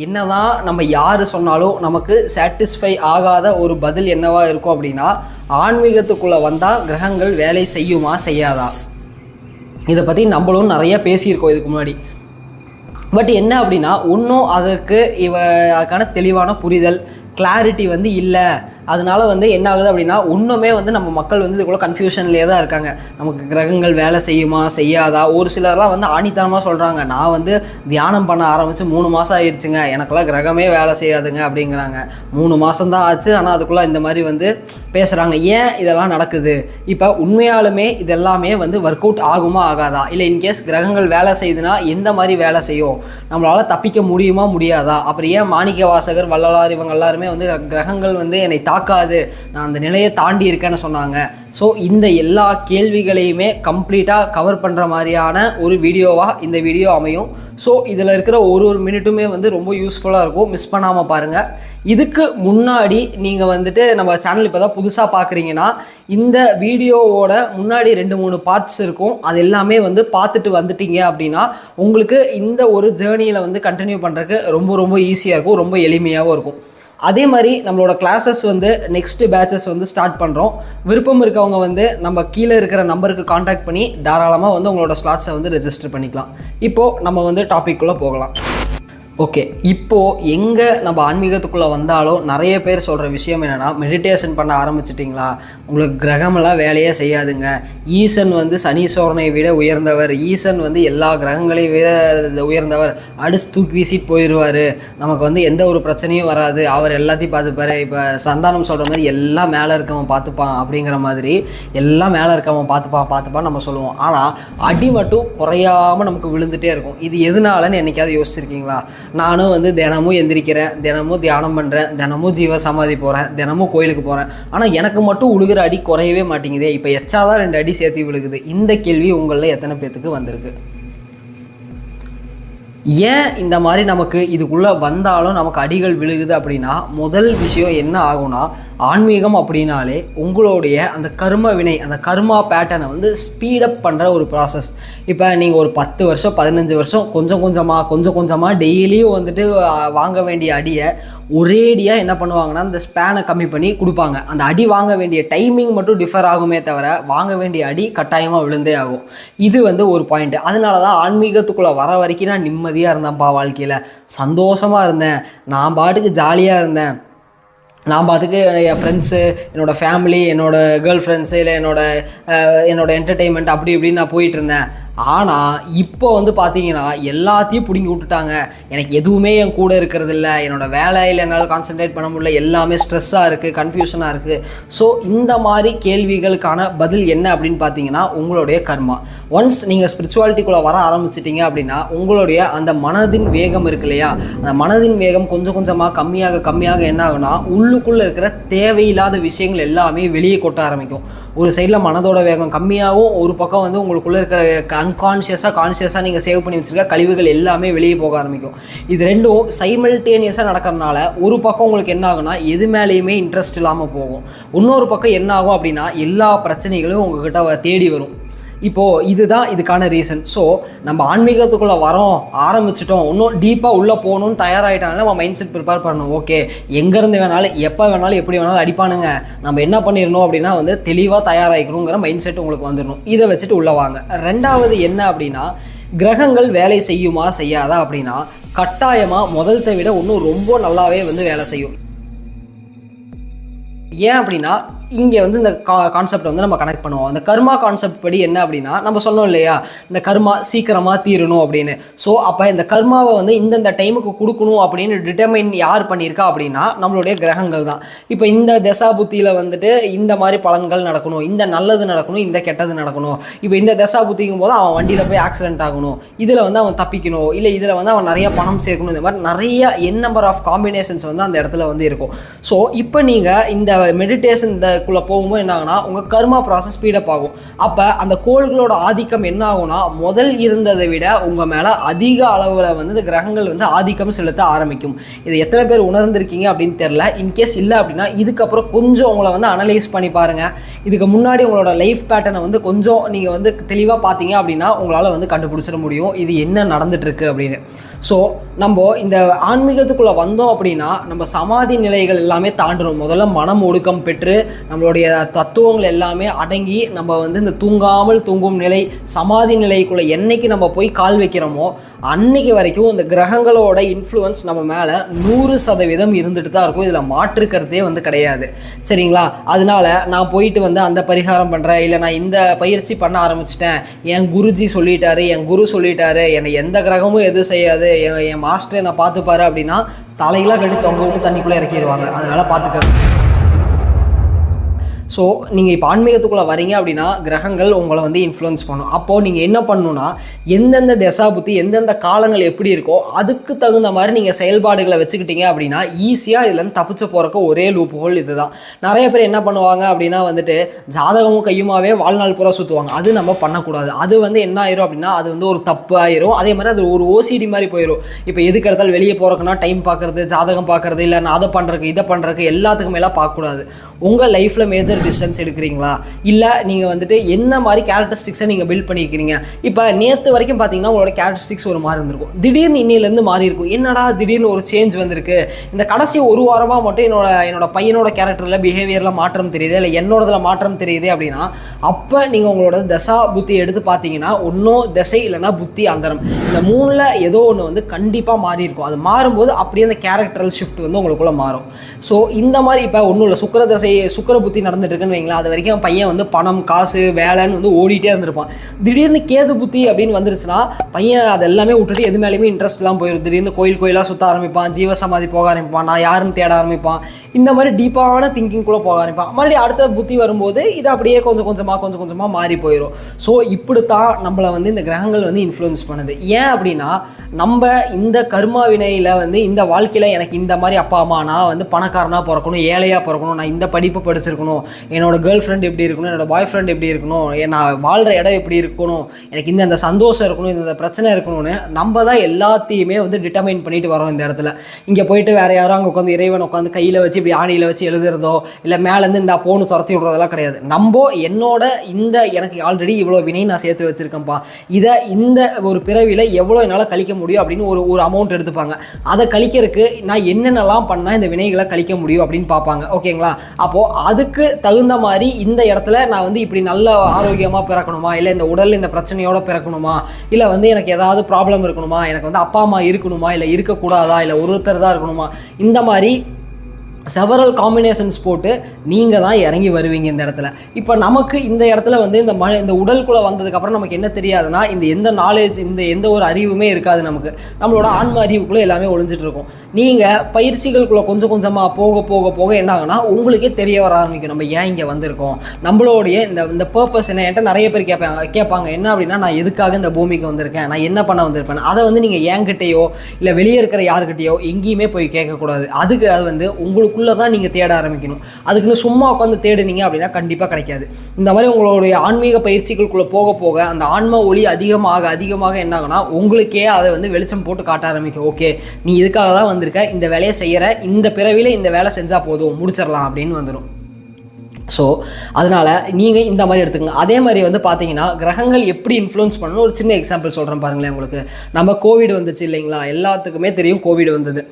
என்னதான் நம்ம யார் சொன்னாலும் நமக்கு சாட்டிஸ்ஃபை ஆகாத ஒரு பதில் என்னவா இருக்கும் அப்படின்னா, ஆன்மீகத்துக்குள்ளே வந்தால் கிரகங்கள் வேலை செய்யுமா செய்யாதா? இதை பற்றி நம்மளும் நிறைய பேசியிருக்கோம் இதுக்கு முன்னாடி. பட் என்ன அப்படின்னா, இன்னும் அதுக்கான தெளிவான புரிதல் கிளாரிட்டி இல்லை. அதனால என்ன ஆகுது அப்படின்னா, இன்னுமே நம்ம மக்கள் இதுக்குள்ள கன்ஃபியூஷன்லேயே தான் இருக்காங்க. நமக்கு கிரகங்கள் வேலை செய்யுமா செய்யாதா? ஒரு சிலர்லாம் ஆணித்தனமாக சொல்கிறாங்க, நான் தியானம் பண்ண ஆரம்பித்து 3 மாதம் ஆயிடுச்சுங்க, எனக்கெல்லாம் கிரகமே வேலை செய்யாதுங்க அப்படிங்கிறாங்க. 3 மாதம் தான் ஆச்சு, ஆனால் அதுக்குள்ளே இந்த மாதிரி பேசுகிறாங்க. ஏன் இதெல்லாம் நடக்குது? இப்போ உண்மையாலுமே இதெல்லாமே ஒர்க் அவுட் ஆகுமா ஆகாதா? இல்லை இன்கேஸ் கிரகங்கள் வேலை செய்யுதுன்னா எந்த மாதிரி வேலை செய்யும்? நம்மளால் தப்பிக்க முடியுமா முடியாதா? அப்புறம் ஏன் மாணிக்க வாசகர், வள்ளலார் இவங்க எல்லாருமே கிரகங்கள் என்னை தாக்காது, நான் அந்த நிலையை தாண்டி இருக்கேன்னு சொன்னாங்க. ஸோ இந்த எல்லா கேள்விகளையுமே கம்ப்ளீட்டாக கவர் பண்ணுற மாதிரியான ஒரு வீடியோவாக இந்த வீடியோ அமையும். ஸோ இதில் இருக்கிற ஒரு மினிட்டுமே ரொம்ப யூஸ்ஃபுல்லாக இருக்கும், மிஸ் பண்ணாமல் பாருங்கள். இதுக்கு முன்னாடி நீங்கள் நம்ம சேனல் இப்போ தான் புதுசாக பார்க்குறீங்கன்னா, இந்த வீடியோவோட முன்னாடி 2-3 பார்ட்ஸ் இருக்கும். அது எல்லாமே பார்த்துட்டு வந்துட்டீங்க அப்படின்னா உங்களுக்கு இந்த ஒரு ஜேர்னியில் கண்டினியூ பண்ணுறதுக்கு ரொம்ப ரொம்ப ஈஸியாக இருக்கும், ரொம்ப எளிமையாகவும் இருக்கும். அதே மாதிரி நம்மளோட கிளாஸஸ் நெக்ஸ்ட் பேட்சஸ் ஸ்டார்ட் பண்ணுறோம். விருப்பம் இருக்கவங்க நம்ம கீழே இருக்கிற நம்பருக்கு காண்டாக்ட் பண்ணி தாராளமாக உங்களோட ஸ்லாட்ஸை ரெஜிஸ்டர் பண்ணிக்கலாம். இப்போது நம்ம டாபிக்குள்ளே போகலாம். ஓகே, இப்போது எங்கே நம்ம ஆன்மீகத்துக்குள்ளே வந்தாலும் நிறைய பேர் சொல்கிற விஷயம் என்னென்னா, மெடிடேஷன் பண்ண ஆரம்பிச்சிட்டிங்களா, உங்களுக்கு கிரகமெல்லாம் வேலையே செய்யாதுங்க, ஈசன் சனீஸ்வரனை விட உயர்ந்தவர், ஈசன் எல்லா கிரகங்களையும் விட உயர்ந்தவர், அடிச்சு தூக்கி வீசிட்டு போயிடுவார், நமக்கு எந்த ஒரு பிரச்சனையும் வராது, அவர் எல்லாத்தையும் பார்த்துப்பாரு. இப்போ சந்தானம் சொல்கிற மாதிரி எல்லாம் மேலே இருக்கவன் பார்த்துப்பான் அப்படிங்கிற மாதிரி, எல்லாம் மேலே இருக்கவன் பார்த்துப்பான் நம்ம சொல்லுவோம். ஆனால் அடி மட்டும் குறையாமல் நமக்கு விழுந்துகிட்டே இருக்கும். இது எதனாலன்னு என்னைக்காவது யோசிச்சிருக்கீங்களா? நானும் தினமும் எந்திரிக்கிறேன், தினமும் தியானம் பண்ணுறேன், தினமும் ஜீவ சமாதி போகிறேன், தினமும் கோயிலுக்கு போகிறேன், ஆனால் எனக்கு மட்டும் விழுகிற அடி குறையவே மாட்டேங்குதே, இப்போ எச்சாதான் 2 அடி சேர்த்து விழுகுது. இந்த கேள்வி உங்களில் எத்தனை பேத்துக்கு வந்திருக்கு? ஏன் இந்த மாதிரி நமக்கு இதுக்குள்ளே வந்தாலும் நமக்கு அடிகள் விழுகுது அப்படின்னா, முதல் விஷயம் என்ன ஆகும்னா, ஆன்மீகம் அப்படின்னாலே உங்களுடைய அந்த கர்ம வினை, அந்த கர்மா பேட்டர்னை ஸ்பீடப் பண்ணுற ஒரு ப்ராசஸ். இப்போ நீங்கள் ஒரு 10 வருஷம் 15 வருஷம் கொஞ்சம் கொஞ்சமாக டெய்லியும் வாங்க வேண்டிய அடியை ஒரேடியாக என்ன பண்ணுவாங்கன்னா, அந்த ஸ்பேனை கம்மி பண்ணி கொடுப்பாங்க. அந்த அடி வாங்க வேண்டிய டைமிங் மட்டும் டிஃபர் ஆகுமே தவிர வாங்க வேண்டிய அடி கட்டாயமாக விழுந்தே ஆகும். இது ஒரு பாயிண்ட். அதனால தான் ஆன்மீகத்துக்குள்ளே வர வரைக்கும் நான் நிம்மதியாக இருந்தேன்ப்பா, வாழ்க்கையில் சந்தோஷமாக இருந்தேன், நான் பாட்டுக்கு ஜாலியாக இருந்தேன், நான் பார்த்துக்கு என் ஃப்ரெண்ட்ஸு, என்னோடய ஃபேமிலி, என்னோடய கேர்ள் ஃப்ரெண்ட்ஸு, இல்லை என்னோட என்டர்டெயின்மெண்ட் அப்படி இப்படின்னு நான் போயிட்டு இருந்தேன். ஆனால் இப்போ பார்த்தீங்கன்னா எல்லாத்தையும் பிடுங்கி விட்டுட்டாங்க. எனக்கு எதுவுமே என் கூட இருக்கிறது இல்லை, என்னோடய வேலையில் என்னால் கான்சென்ட்ரேட் பண்ண முடியல, எல்லாமே ஸ்ட்ரெஸ்ஸாக இருக்குது, கன்ஃபியூஷனாக இருக்குது. ஸோ இந்த மாதிரி கேள்விகளுக்கான பதில் என்ன அப்படின்னு பார்த்தீங்கன்னா, உங்களுடைய கர்மா. ஒன்ஸ் நீங்கள் ஸ்பிரிச்சுவாலிட்டிக்குள்ளே வர ஆரம்பிச்சிட்டிங்க அப்படின்னா, உங்களுடைய அந்த மனதின் வேகம் இருக்கு இல்லையா, அந்த மனதின் வேகம் கொஞ்சம் கொஞ்சமாக கம்மியாக என்ன ஆகுனா, உள்ளுக்குள்ளே இருக்கிற தேவையில்லாத விஷயங்கள் எல்லாமே வெளியே கொட்ட ஆரம்பிக்கும். ஒரு சைடில் மனதோட வேகம் கம்மியாகவும், ஒரு பக்கம் உங்களுக்குள்ளே இருக்கிற கான்ஷியஸாக நீங்கள் சேவ் பண்ணி வச்சுருக்க கழிவுகள் எல்லாமே வெளியே போக ஆரம்பிக்கும். இது ரெண்டும் சைமல்டேனியஸாக நடக்கிறதுனால ஒரு பக்கம் உங்களுக்கு என்ன ஆகுனா, எது மேலேயுமே இன்ட்ரெஸ்ட் இல்லாமல் போகும். இன்னொரு பக்கம் என்ன ஆகும் அப்படின்னா, எல்லா பிரச்சனைகளும் உங்ககிட்ட தேடி வரும். இப்போது இதுதான் இதுக்கான ரீசன். ஸோ நம்ம ஆன்மீகத்துக்குள்ளே ஆரம்பிச்சிட்டோம், இன்னும் டீப்பாக உள்ளே போகணுன்னு தயாராகிட்டாங்கன்னா நம்ம மைண்ட் செட் ப்ரிப்பேர் பண்ணணும். ஓகே, எங்கேருந்து வேணாலும் எப்போ வேணாலும் எப்படி வேணாலும் அடிப்பானுங்க, நம்ம என்ன பண்ணிடணும் அப்படின்னா தெளிவாக தயாராகிக்கணுங்கிற மைண்ட் செட் உங்களுக்கு வந்துடணும். இதை வச்சுட்டு உள்ளே வாங்க. ரெண்டாவது என்ன அப்படின்னா, கிரகங்கள் வேலை செய்யுமா செய்யாதா அப்படின்னா, கட்டாயமாக முதல்த்தை விட இன்னும் ரொம்ப நல்லாவே வேலை செய்யும். ஏன் அப்படின்னா, இங்கே இந்த கான்செப்ட் நம்ம கனெக்ட் பண்ணுவோம். அந்த கர்மா கான்செப்ட் படி என்ன அப்படின்னா, நம்ம சொன்னோம் இல்லையா, இந்த கர்மா சீக்கிரமாக தீரணும் அப்படின்னு. ஸோ அப்போ இந்த கர்மாவை இந்தந்த டைமுக்கு கொடுக்கணும் அப்படின்னு டிட்டர்மைன் யார் பண்ணியிருக்கா அப்படின்னா, நம்மளுடைய கிரகங்கள் தான். இப்போ இந்த தசா புத்தியில் இந்த மாதிரி பலன்கள் நடக்கணும், இந்த நல்லது நடக்கணும், இந்த கெட்டது நடக்கணும். இப்போ இந்த தசா புத்திக்கும் போது அவன் வண்டியில் போய் ஆக்சிடென்ட் ஆகணும், இதில் அவன் தப்பிக்கணும், இல்லை இதில் அவன் நிறைய பணம் சேர்க்கணும், இந்த மாதிரி நிறைய நம்பர் ஆஃப் காம்பினேஷன்ஸ் அந்த இடத்துல இருக்கும். ஸோ இப்போ நீங்கள் இந்த மெடிடேஷன் குள்ள போகும்போது என்ன ஆகுனா, உங்கள் கர்மா ப்ராசஸ் ஸ்பீடப் ஆகும். அப்போ அந்த கோள்களோட ஆதிக்கம் என்ன ஆகுனா, முதல் இருந்ததை விட உங்கள் மேலே அதிக அளவில் இந்த கிரகங்கள் ஆதிக்கம் செலுத்த ஆரம்பிக்கும். இதை எத்தனை பேர் உணர்ந்திருக்கீங்க அப்படின்னு தெரில. இன்கேஸ் இல்லை அப்படின்னா இதுக்கப்புறம் கொஞ்சம் உங்களை அனலைஸ் பண்ணி பாருங்கள். இதுக்கு முன்னாடி உங்களோட லைஃப் பேட்டர்னை கொஞ்சம் நீங்கள் தெளிவாக பார்த்தீங்க அப்படின்னா உங்களால் கண்டுபிடிச்சிட முடியும் இது என்ன நடந்துட்டு இருக்கு அப்படின்னு. ஸோ நம்ம இந்த ஆன்மீகத்துக்குள்ளே வந்தோம் அப்படின்னா நம்ம சமாதி நிலைகள் எல்லாமே தாண்டணும். முதல்ல மனம் ஒடுக்கம் பெற்று நம்மளுடைய தத்துவங்கள் எல்லாமே அடங்கி நம்ம வந்து இந்த தூங்காமல் தூங்கும் நிலை, சமாதி நிலைக்குள்ளே என்னைக்கு நம்ம போய் கால் வைக்கிறோமோ அன்னைக்கு வரைக்கும் இந்த கிரகங்களோட இன்ஃப்ளூயன்ஸ் நம்ம மேலே 100% இருந்துட்டு தான் இருக்கும். இதில் மாற்றுக்கிறதே வந்து கிடையாது. சரிங்களா? அதனால நான் போயிட்டு வந்து அந்த பரிகாரம் பண்ணுறேன், இல்லை நான் இந்த பயிற்சி பண்ண ஆரம்பிச்சிட்டேன், என் குருஜி சொல்லிட்டாரு, என் குரு சொல்லிட்டாரு, என்னை எந்த கிரகமும் எதுவும் செய்யாது, என் மாஸ்டரை நான் பார்த்துப்பாரு அப்படின்னா தலையெல்லாம் கட்டி தொங்க விட்டு தண்ணிக்குள்ளே இறக்கிடுவாங்க. அதனால பார்த்துக்க. ஸோ நீங்கள் இப்போ ஆன்மீகத்துக்குள்ளே வரீங்க அப்படின்னா கிரகங்கள் உங்களை வந்து இன்ஃப்ளூயன்ஸ் பண்ணும். அப்போது நீங்கள் என்ன பண்ணணுன்னா எந்தெந்த தசாபுத்தி எந்தெந்த காலங்கள் எப்படி இருக்கோ அதுக்கு தகுந்த மாதிரி நீங்கள் செயல்பாடுகளை வச்சுக்கிட்டீங்க அப்படின்னா ஈஸியாக இதுலேருந்து தப்பிச்சு போகிறக்கு ஒரே லூப் ஹோல் இது தான். நிறைய பேர் என்ன பண்ணுவாங்க அப்படின்னா வந்துட்டு ஜாதகமும் கையுமாவே வாழ்நாள் பூரா சுற்றுவாங்க. அது நம்ம பண்ணக்கூடாது. அது வந்து என்ன ஆயிரும் அப்படின்னா அது வந்து ஒரு தப்பு ஆயிரும். அதே மாதிரி அது ஒரு ஓசிடி மாதிரி போயிடும். இப்போ எதுக்கு எடுத்தாலும் வெளியே போகிறக்குன்னா டைம் பார்க்குறது, ஜாதகம் பார்க்குறது, இல்லை நான் அதை பண்ணுறதுக்கு இதை பண்ணுறதுக்கு எல்லாத்துக்குமே எல்லாம் பார்க்கக்கூடாது. உங்கள் லைஃப்பில் மேஜர் டிஸ்டன்ஸ் எடுக்கிறீங்களா, இல்லை நீங்கள் வந்துட்டு என்ன மாதிரி கேரக்டரிஸ்டிக்ஸை நீங்கள் பில்ட் பண்ணிக்கிறீங்க. இப்போ நேற்று வரைக்கும் பார்த்தீங்கன்னா உங்களோட கேரக்டரிஸ்டிக்ஸ் ஒரு மாதிரி இருந்திருக்கும், திடீர்னு இன்னிலேருந்து மாறி இருக்கும். என்னடா திடீர்னு ஒரு சேஞ்ச் வந்திருக்கு, இந்த கடைசி ஒரு வாரமாக மட்டும் என்னோட பையனோட கேரக்டரில் பிஹேவியரில் மாற்றம் தெரியுது, இல்லை என்னோடதில் மாற்றம் தெரியுது அப்படின்னா அப்போ நீங்கள் உங்களோட தசா புத்தி எடுத்து பார்த்தீங்கன்னா ஒன்றும் திசை இல்லைன்னா புத்தி அந்தரம், இந்த மூணில் ஏதோ ஒன்று வந்து கண்டிப்பாக மாறி இருக்கும். அது மாறும்போது அப்படியே அந்த கேரக்டரல் ஷிஃப்ட் வந்து உங்களுக்குள்ளே மாறும். ஸோ இந்த மாதிரி இப்போ ஒன்றும் இல்லை, சுக்கிர புத்தி நடந்துட்டு இருக்குன்னு வைங்களா, அது வரைக்கும் பையன் வந்து பணம் காசு வேலைன்னு வந்து ஓடிட்டே இருந்திருப்பான். திடீர்னு கேது புத்தி அப்படின்னு வந்துருச்சுன்னா பையன் அது எல்லாமே விட்டுட்டு எது மேலேயுமே இன்ட்ரெஸ்ட்லாம் போயிடும். திடீர்னு கோயிலாக சுற்ற ஆரம்பிப்பான், ஜீவசமாதி போக ஆரம்பிப்பான், நான் யாருன்னு தேட ஆரம்பிப்பான். இந்த மாதிரி டீப்பான திங்கிங்குள்ளே போக ஆரம்பிப்பான். மறுபடியும் அடுத்த புத்தி வரும்போது இது அப்படியே கொஞ்சம் கொஞ்சமாக மாறி போயிடும். ஸோ இப்படித்தான் நம்மளை வந்து இந்த கிரகங்கள் வந்து இன்ஃப்ளூயன்ஸ் பண்ணுது. ஏன் அப்படின்னா நம்ம இந்த கர்மா வினையில் வந்து இந்த வாழ்க்கையில் எனக்கு இந்த மாதிரி அப்பா அம்மா, நான் வந்து பணக்காரனாக பிறக்கணும், ஏழையாக பிறக்கணும், நான் இந்த படிப்பு படிச்சிருக்கணும், என்னோட கேர்ள் ஃப்ரெண்ட் எப்படி இருக்கணும், என்னோட பாய் ஃப்ரெண்ட் எப்படி இருக்கணும், நான் வாழ்கிற இடம் எப்படி இருக்கணும், எனக்கு இந்த சந்தோஷம் இருக்கணும், இந்த பிரச்சனை இருக்கணும்னு நம்ம தான் எல்லாத்தையுமே வந்து டிட்டர்மைன் பண்ணிட்டு வரோம். இந்த இடத்துல இங்கே போயிட்டு வேறு யாரும் அங்கே உட்காந்து இறைவன் உட்காந்து கையில் வச்சு இப்படி ஆணியில் வச்சு எழுதுறதோ இல்லை மேலேருந்து இந்த போன்னு துரத்தி விடுறதெல்லாம் கிடையாது. நம்ம என்னோட எனக்கு ஆல்ரெடி இவ்வளோ வினை நான் சேர்த்து வச்சுருக்கேன்ப்பா, இதை இந்த ஒரு பிறவியில் எவ்வளோ என்னால் கழிக்க முடியும் அப்படின்னு ஒரு அமௌண்ட் எடுத்துப்பாங்க. அதை கழிக்கிறதுக்கு நான் என்னென்னலாம் பண்ணால் இந்த வினைகளை கழிக்க முடியும் அப்படின்னு பார்ப்பாங்க. ஓகேங்களா? அப்போது அதுக்கு தகுந்த மாதிரி இந்த இடத்துல நான் வந்து இப்படி நல்ல ஆரோக்கியமாக பிறக்கணுமா, இல்லை இந்த உடலில் இந்த பிரச்சனையோட பிறக்கணுமா, இல்லை வந்து எனக்கு ஏதாவது ப்ராப்ளம் இருக்கணுமா, எனக்கு வந்து அப்பா அம்மா இருக்கணுமா, இல்லை இருக்கக்கூடாதா, இல்லை ஒருத்தர் தான் இருக்கணுமா, இந்த மாதிரி செவரல் காம்பினேஷன்ஸ் போட்டு நீங்கள் தான் இறங்கி வருவீங்க இந்த இடத்துல. இப்போ நமக்கு இந்த இடத்துல வந்து இந்த உடலுக்குள்ளே வந்ததுக்கப்புறம் நமக்கு என்ன தெரியாதுன்னா இந்த எந்த நாலேஜ் எந்த ஒரு அறிவுமே இருக்காது. நம்மளோட ஆன்ம அறிவுக்குள்ளே எல்லாமே ஒளிஞ்சிட்டு இருக்கும். நீங்கள் பயிற்சிகளுக்குள்ளே கொஞ்சம் கொஞ்சமாக போக போக போக என்ன ஆகுனா உங்களுக்கே தெரிய வர ஆரம்பிக்கும் நம்ம ஏன் இங்கே வந்திருக்கோம், நம்மளுடைய இந்த பர்பஸ் என்ன. என்கிட்ட நிறைய பேர் கேட்பாங்க என்ன அப்படின்னா நான் எதுக்காக இந்த பூமிக்கு வந்திருக்கேன், நான் என்ன பண்ண வந்திருப்பேன். அதை வந்து நீங்கள் என்கிட்டயோ இல்லை வெளியே இருக்கிற யாருக்கிட்டையோ எங்கேயுமே போய் கேட்கக்கூடாது. அது வந்து உங்களுக்கு தான் நீங்கள் தேட ஆரம்பிக்கணும். அதுக்குன்னு சும்மா உட்காந்து தேடுனீங்க அப்படின்னா கண்டிப்பாக கிடைக்காது. இந்த மாதிரி உங்களுடைய ஆன்மீக பயிற்சிகளுக்குள்ளே போக போக அந்த ஆன்ம ஒளி அதிகமாக என்ன ஆகுனா உங்களுக்கே அதை வந்து வெளிச்சம் போட்டு காட்ட ஆரம்பிக்கும். ஓகே, நீ இதுக்காக தான் வந்திருக்க, இந்த வேலையை செய்கிற, இந்த பிறவியில் இந்த வேலை செஞ்சால் போதும், முடிச்சிடலாம் அப்படின்னு வந்துடும். ஸோ அதனால் நீங்கள் இந்த மாதிரி எடுத்துக்கங்க. அதே மாதிரி வந்து பார்த்தீங்கன்னா கிரகங்கள் எப்படி இன்ஃப்ளூயன்ஸ் பண்ணணும் ஒரு சின்ன எக்ஸாம்பிள் சொல்கிறேன் பாருங்களேன். உங்களுக்கு நம்ம கோவிட் வந்துச்சு இல்லைங்களா, எல்லாத்துக்குமே தெரியும் கோவிட் வந்தது.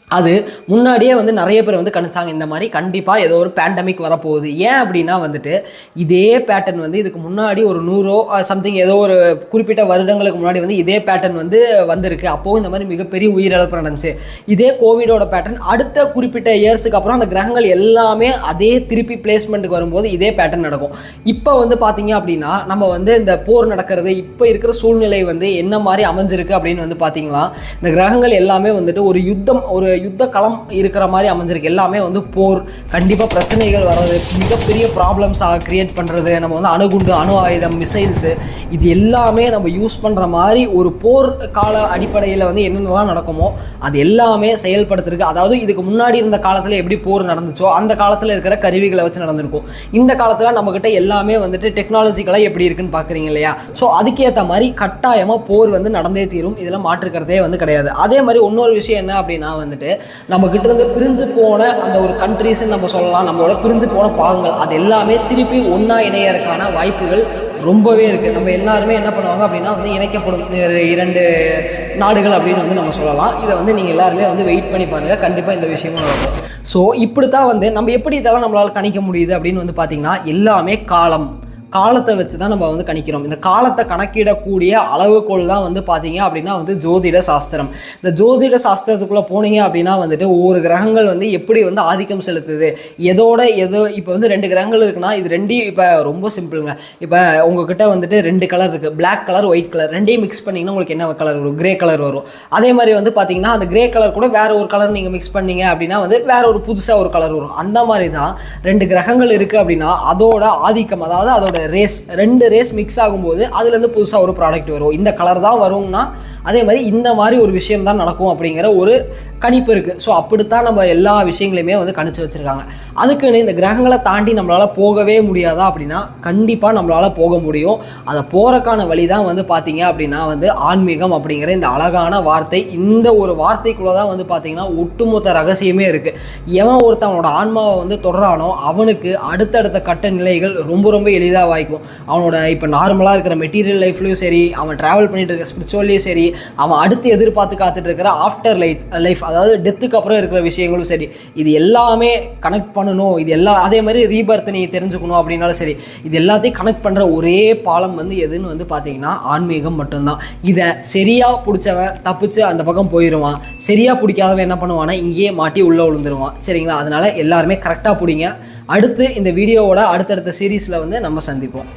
அது முன்னாடியே வந்து நிறைய பேர் வந்து கணிச்சாங்க இந்த மாதிரி கண்டிப்பாக ஏதோ ஒரு பேண்டமிக் வரப்போகுது. ஏன் அப்படின்னா வந்துட்டு இதே பேட்டர்ன் வந்து இதுக்கு முன்னாடி ஒரு 100 சம்திங் ஏதோ ஒரு குறிப்பிட்ட வருடங்களுக்கு முன்னாடி வந்து இதே பேட்டர்ன் வந்து வந்திருக்கு. அப்போது இந்த மாதிரி மிகப்பெரிய உயிரிழப்பு நடந்துச்சு. இதே கோவிடோட பேட்டர்ன் அடுத்த குறிப்பிட்ட இயர்ஸுக்கு அப்புறம் அந்த கிரகங்கள் எல்லாமே அதே திருப்பி பிளேஸ்மெண்ட்டுக்கு வரும்போது இதே பேட்டர்ன் நடக்கும். இப்போ வந்து பார்த்தீங்க அப்படின்னா நம்ம வந்து இந்த போர் நடக்கிறது, இப்போ இருக்கிற சூழ்நிலை வந்து என்ன மாதிரி அமைஞ்சிருக்கு அப்படின்னு வந்து பார்த்தீங்கன்னா இந்த கிரகங்கள் எல்லாமே வந்துட்டு ஒரு யுத்த களம் இருக்கிற மாதிரி அமைஞ்சிருக்கு. எல்லாமே வந்து போர், கண்டிப்பாக பிரச்சனைகள் வர்றது, மிகப்பெரிய ப்ராப்ளம்ஸாக கிரியேட் பண்ணுறது, நம்ம வந்து அணுகுண்டு, அணு ஆயுதம், மிசைல்ஸு, இது எல்லாமே நம்ம யூஸ் பண்ணுற மாதிரி ஒரு போர் கால அடிப்படையில் வந்து என்னென்னலாம் நடக்குமோ அது எல்லாமே செயல்படுத்திருக்கு. அதாவது இதுக்கு முன்னாடி இருந்த காலத்தில் எப்படி போர் நடந்துச்சோ அந்த காலத்தில் இருக்கிற கருவிகளை வச்சு நடந்திருக்கும். இந்த காலத்தில் நம்மக்கிட்ட எல்லாமே வந்துட்டு டெக்னாலஜிக்கலாக எப்படி இருக்குன்னு பார்க்குறீங்க இல்லையா. ஸோ அதுக்கேற்ற மாதிரி கட்டாயமாக போர் வந்து நடந்தே தீரும். இதெல்லாம் மாற்றுக்கிறதே வந்து கிடையாது. அதே மாதிரி இன்னொரு விஷயம் என்ன அப்படின்னா வந்துட்டு நம்ம கிட்ட இருந்து பிரிஞ்சு போன அந்த ஒரு கண்ட்ரீஸ்ன்னு நம்ம சொல்லலாம், நம்மளோட பிரிஞ்சு போன பாகங்கள் அது எல்லாமே திருப்பி ஒன்றா இணையறதுக்கான வாய்ப்புகள் ரொம்பவே இருக்குது. நம்ம எல்லாருமே என்ன பண்ணுவாங்க அப்படின்னா வந்து இணைக்கப்படும் 2 நாடுகள் அப்படின்னு வந்து நம்ம சொல்லலாம். இதை வந்து நீங்கள் எல்லாருமே வந்து வெயிட் பண்ணி பாருங்கள், கண்டிப்பாக இந்த விஷயமும் நடக்கும். ஸோ இப்படி தான் வந்து நம்ம எப்படி இதெல்லாம் நம்மளால் கணிக்க முடியுது அப்படின்னு வந்து பார்த்திங்கன்னா எல்லாமே காலத்தை வச்சு தான் நம்ம வந்து கணிக்கிறோம். இந்த காலத்தை கணக்கிடக்கூடிய அளவுகோல் தான் வந்து பார்த்தீங்க அப்படின்னா வந்து ஜோதிட சாஸ்திரம். இந்த ஜோதிட சாஸ்திரத்துக்குள்ளே போனீங்க அப்படின்னா வந்துட்டு ஒவ்வொரு கிரகங்கள் வந்து எப்படி வந்து ஆதிக்கம் செலுத்துது, ஏதோ இப்போ வந்து 2 கிரகங்கள் இருக்குன்னா இது 2 இப்போ ரொம்ப சிம்பிளுங்க. இப்போ உங்ககிட்ட வந்துட்டு 2 கலர் இருக்குது, black colour white colour, 2 mix பண்ணிங்கன்னா உங்களுக்கு என்ன கலர் வரும்? கிரே கலர் வரும். அதே மாதிரி வந்து பார்த்தீங்கன்னா அந்த கிரே கலர் கூட வேற ஒரு கலர் நீங்கள் மிக்ஸ் பண்ணீங்க அப்படின்னா வந்து வேற ஒரு புதுசாக ஒரு கலர் வரும். அந்த மாதிரி தான் 2 கிரகங்கள் இருக்குது அப்படின்னா அதோட ஆதிக்கம், அதாவது அதோட ரேஸ், 2 ரேஸ் மிக்ஸ் ஆகும்போது அதுலேருந்து புதுசாக ஒரு ப்ராடக்ட் வரும். இந்த கலர் தான் வரும்னா அதே மாதிரி இந்த மாதிரி ஒரு விஷயம் தான் நடக்கும் அப்படிங்கிற ஒரு கணிப்பு இருக்குது. ஸோ அப்படித்தான் நம்ம எல்லா விஷயங்களையுமே வந்து கணிச்சு வச்சுருக்காங்க. அதுக்குன்னு இந்த கிரகங்களை தாண்டி நம்மளால் போகவே முடியாதா அப்படின்னா கண்டிப்பாக நம்மளால் போக முடியும். அதை போகிறக்கான வழி தான் வந்து பார்த்தீங்க அப்படின்னா வந்து ஆன்மீகம் அப்படிங்கிற இந்த அழகான வார்த்தை. இந்த ஒரு வார்த்தைக்குள்ளே தான் வந்து பார்த்தீங்கன்னா ஒட்டுமொத்த ரகசியமே இருக்குது. எவன் ஒருத்தவனோட ஆன்மாவை வந்து தொடரானோ அவனுக்கு அடுத்தடுத்த கட்ட நிலைகள் ரொம்ப ரொம்ப எளிதாக வாய்க்கும். அவனோட இப்போ நார்மலாக இருக்கிற மெட்டீரியல் லைஃப்லையும் சரி, அவன் ட்ராவல் பண்ணிட்டு இருக்க ஸ்பிரிச்சுவல்லையும் சரி, அவன் அடுத்து எதிர்பார்த்து காத்துட்டு இருக்கிற ஆஃப்டர் லைஃப் அதாவது டெத்துக்கு அப்புறம் இருக்கிற விஷயங்களும் சரி, இது எல்லாமே கனெக்ட் பண்ணணும். இது அதே மாதிரி ரீபர்த் நீ தெரிஞ்சுக்கணும் அப்படின்னாலும் சரி, இது எல்லாத்தையும் கனெக்ட் பண்ணுற ஒரே பாலம் வந்து எதுன்னு வந்து பார்த்தீங்கன்னா ஆன்மீகம் மட்டும்தான். இதை சரியாக பிடிச்சவன் தப்பிச்சு அந்த பக்கம் போயிடுவான், சரியாக பிடிக்காதவன் என்ன பண்ணுவான்னா இங்கேயே மாட்டி உள்ளே விழுந்துருவான். சரிங்களா? அதனால எல்லாருமே கரெக்டாக பிடிங்க. அடுத்து இந்த வீடியோவோட அடுத்தடுத்த சீரீஸில் வந்து நம்ம சந்திப்போம்.